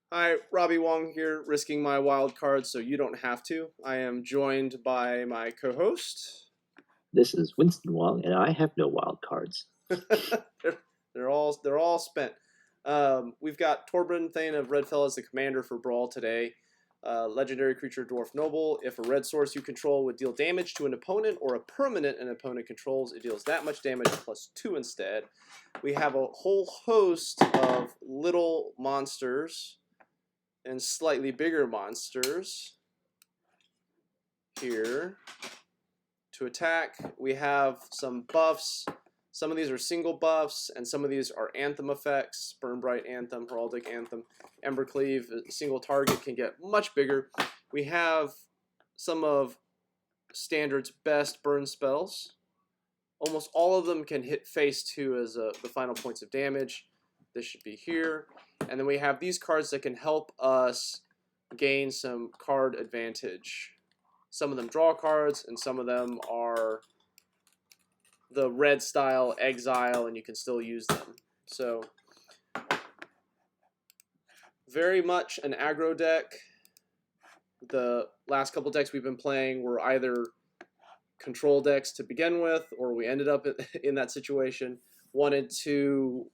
Hi, Robbie Wong here, risking my wild card so you don't have to. I am joined by my co-host. This is Winston Wong, and I have no wild cards. they're all spent. We've got Torbran, Thane of Redfell as the commander for Brawl today. Legendary creature Dwarf Noble. If a red source you control would deal damage to an opponent or a permanent an opponent controls, it deals that much damage +2 instead. We have a whole host of little monsters and slightly bigger monsters here to attack. We have some buffs. Some of these are single buffs, and some of these are anthem effects. Burn Bright Anthem, Heraldic Anthem, Embercleave. A single target can get much bigger. We have some of Standard's best burn spells. Almost all of them can hit phase 2 as the final points of damage. This should be here. And then we have these cards that can help us gain some card advantage. Some of them draw cards, and some of them are the red style exile, and you can still use them. So, very much an aggro deck. The last couple decks we've been playing were either control decks to begin with, or we ended up in that situation. Wanted to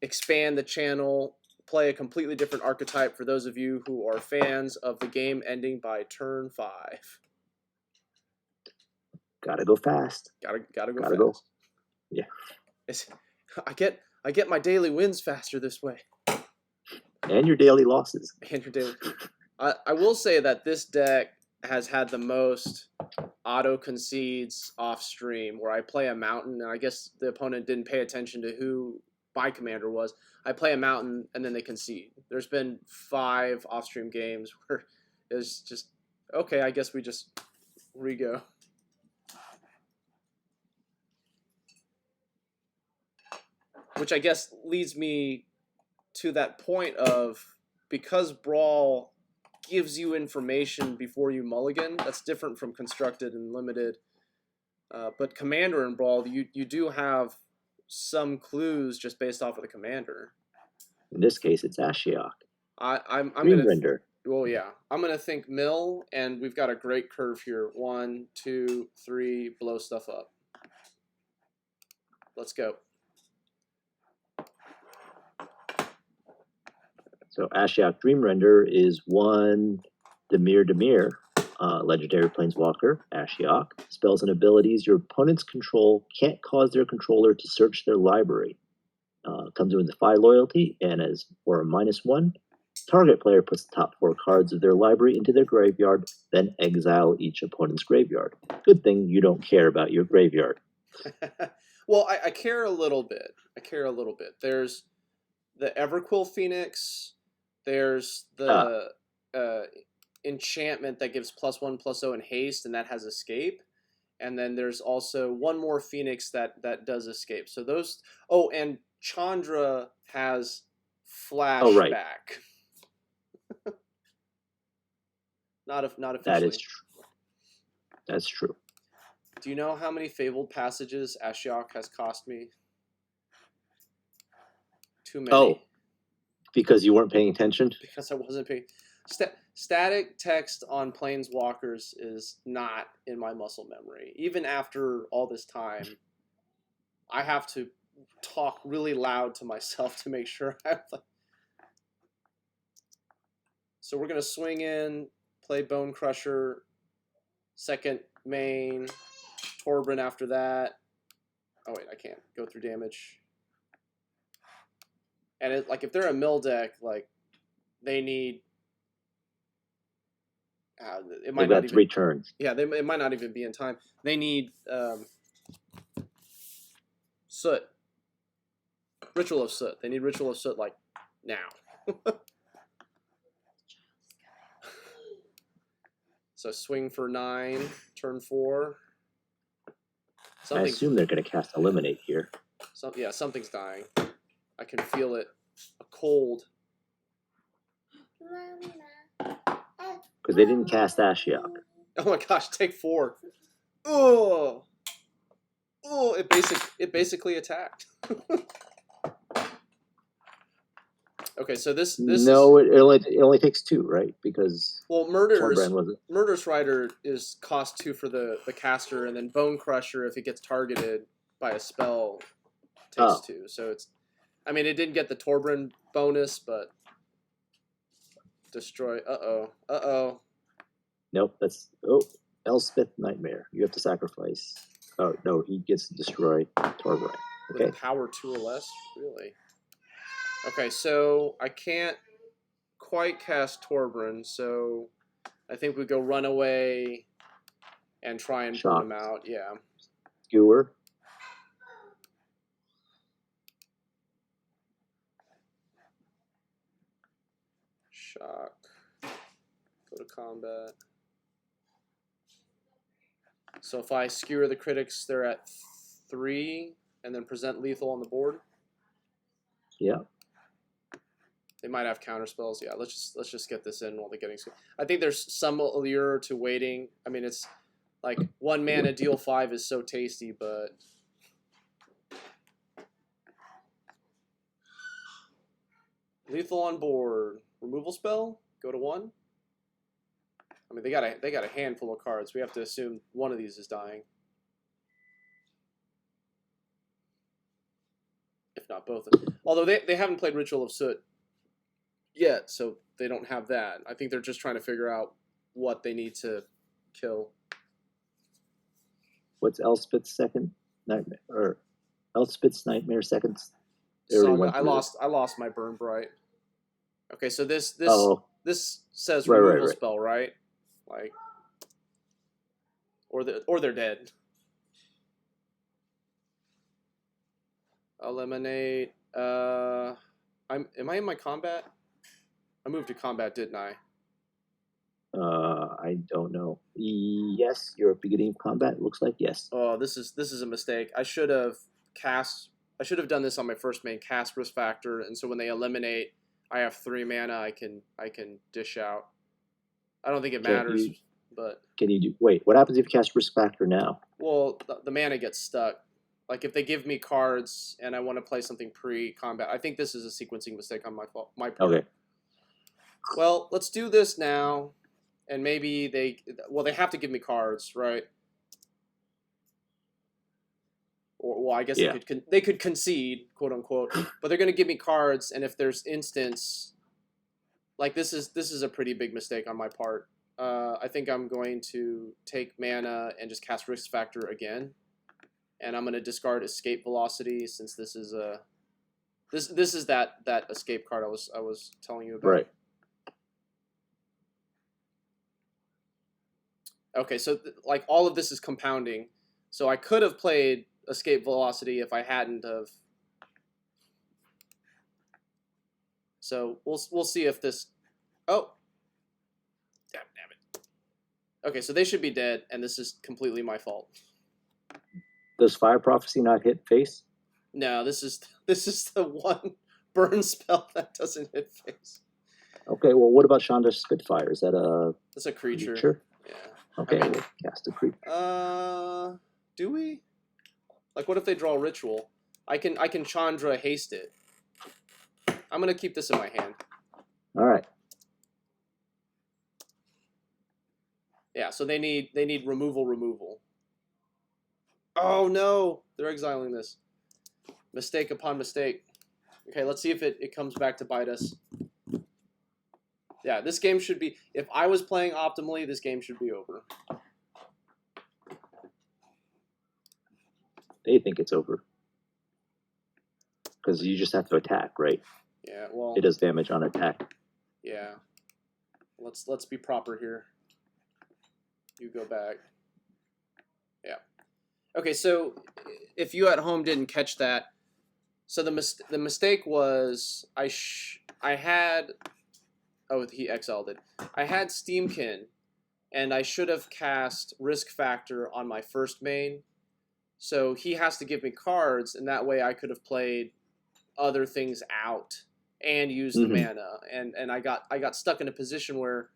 expand the channel, play a completely different archetype for those of you who are fans of the game ending by turn 5. Gotta go fast. Gotta go Gotta fast. go. Yeah. I get my daily wins faster this way. And your daily losses. And your daily. I will say that this deck has had the most auto concedes off stream, where I play a mountain, and I guess the opponent didn't pay attention to who my commander was. I play a mountain and then they concede. There's been 5 off-stream games where it's just, okay, I guess we just re-go. Which I guess leads me to that point of, because Brawl gives you information before you mulligan, that's different from Constructed and Limited. But Commander and Brawl, you do have some clues just based off of the commander. In this case, it's Ashiok. I'm Dream Render. Well, yeah, I'm gonna think mill, and we've got a great curve here. 1, 2, 3, blow stuff up. Let's go. So Ashiok Dream Render is 1 Dimir, legendary planeswalker, Ashiok. Spells and abilities your opponent's control can't cause their controller to search their library. Comes in with 5 loyalty, and as for a -1, target player puts the top 4 cards of their library into their graveyard, then exile each opponent's graveyard. Good thing you don't care about your graveyard. Well, I care a little bit. There's the Everquill Phoenix. There's the enchantment that gives +1/+0 and haste, and that has escape. And then there's also one more Phoenix that does escape. So those. Oh, and Chandra has flashback. Oh, right. not officially. That is true. That's true. Do you know how many Fabled Passages Ashiok has cost me? Too many. Oh, because you weren't paying attention? Because I wasn't paying. Static text on Planeswalkers is not in my muscle memory. Even after all this time, I have to talk really loud to myself to make sure I'm like... So we're going to swing in, play Bone Crusher, second main, Torbran after that. Oh wait, I can't go through damage. And it, like, if they're a mill deck, like, they need... it might They've got 3 turns. Yeah, it might not even be in time. They need Soot. Ritual of Soot. They need Ritual of Soot, like, now. So swing for 9, turn 4. I assume they're going to cast Eliminate here. Yeah, something's dying. I can feel it. A cold. Because they didn't cast Ashiok. Oh my gosh, take 4. Oh! Oh, it basically attacked. Okay, so this No, is it only takes 2, right? Because well, Torbran wasn't. Murderous Rider is cost 2 for the caster, and then Bone Crusher, if it gets targeted by a spell, takes 2. So it's, I mean, it didn't get the Torbran bonus, but destroy. Uh-oh. Nope, that's Elspeth Nightmare. You have to sacrifice. Oh no, he gets to destroy Torbran. Okay. With power 2 or less, really. Okay, so I can't quite cast Torbran, so I think we go Runaway and try and burn him out. Yeah. Skewer. Shock. Go to combat. So if I skewer the critics, they're at 3, and then present lethal on the board. Yeah. They might have counter spells. Yeah, let's just get this in while they're getting. I think there's some allure to waiting. I mean, it's like 1 mana deal 5 is so tasty, but lethal on board. Removal spell. Go to 1. I mean, they got a handful of cards. We have to assume one of these is dying, if not both. Although they haven't played Ritual of Soot yet, so they don't have that. I think they're just trying to figure out what they need to kill. What's Elspeth's second nightmare? Or Elspeth's Nightmare second? I lost my Burn Bright. Okay, so this says right, removal right. spell, right? Like, or they're dead. Eliminate. Am I in my combat? I moved to combat, didn't I? I don't know. Yes, you're at beginning of combat. It looks like yes. Oh, this is a mistake. I should have done this on my first main, cast Risk Factor, and so when they eliminate, I have 3 mana. I can dish out. I don't think it matters, but can you do? Wait, what happens if you cast Risk Factor now? Well, the mana gets stuck. Like if they give me cards and I want to play something pre-combat, I think this is a sequencing mistake on my part. Okay. Well, let's do this now, and maybe they have to give me cards, right? Or well, I guess they could concede, quote unquote, but they're going to give me cards, and if there's instance, like this is a pretty big mistake on my part. I think I'm going to take mana and just cast Risk Factor again, and I'm going to discard Escape Velocity since this is a this is that escape card I was telling you about. Right. Okay, so like all of this is compounding, so I could have played Escape Velocity if I hadn't of. So we'll see if this. Oh. Damn it. Okay, so they should be dead, and this is completely my fault. Does Fire Prophecy not hit face? No, this is the one burn spell that doesn't hit face. Okay, well, what about Chandra Spitfire? Is that a? That's a creature. Yeah. Okay, we'll cast a creature. Do we? Like, what if they draw a ritual? I can Chandra haste it. I'm gonna keep this in my hand. All right. Yeah, so they need removal. Oh no, they're exiling this. Mistake upon mistake. Okay, let's see if it comes back to bite us. Yeah, this game should be, if I was playing optimally, this game should be over. They think it's over. Because you just have to attack, right? Yeah, well. It does damage on attack. Yeah. Let's be proper here. You go back. Yeah. Okay, so if you at home didn't catch that, so the mistake was I had, oh, he exiled it. I had Steamkin, and I should have cast Risk Factor on my first main. So he has to give me cards, and that way I could have played other things out and used the mana. And I got stuck in a position where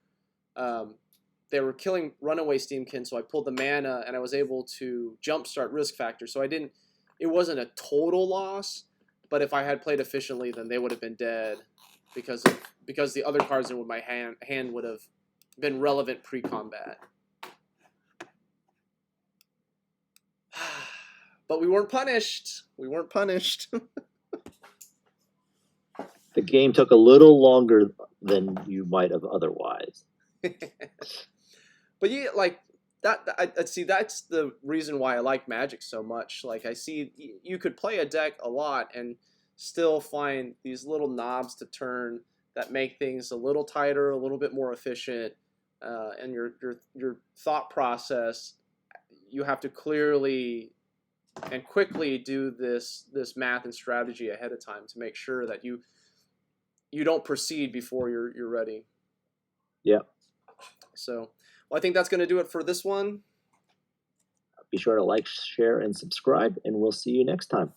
they were killing Runaway Steamkin, so I pulled the mana, and I was able to jumpstart Risk Factor. So it wasn't a total loss, but if I had played efficiently, then they would have been dead because the other cards in my hand would have been relevant pre-combat. But we weren't punished. We weren't punished. The game took a little longer than you might have otherwise. But yeah, like that. I see. That's the reason why I like Magic so much. Like I see, you could play a deck a lot and still find these little knobs to turn that make things a little tighter, a little bit more efficient, and your thought process. You have to clearly and quickly do this math and strategy ahead of time to make sure that you don't proceed before you're ready. Yeah. So, well, I think that's going to do it for this one. Be sure to like, share, and subscribe, and we'll see you next time.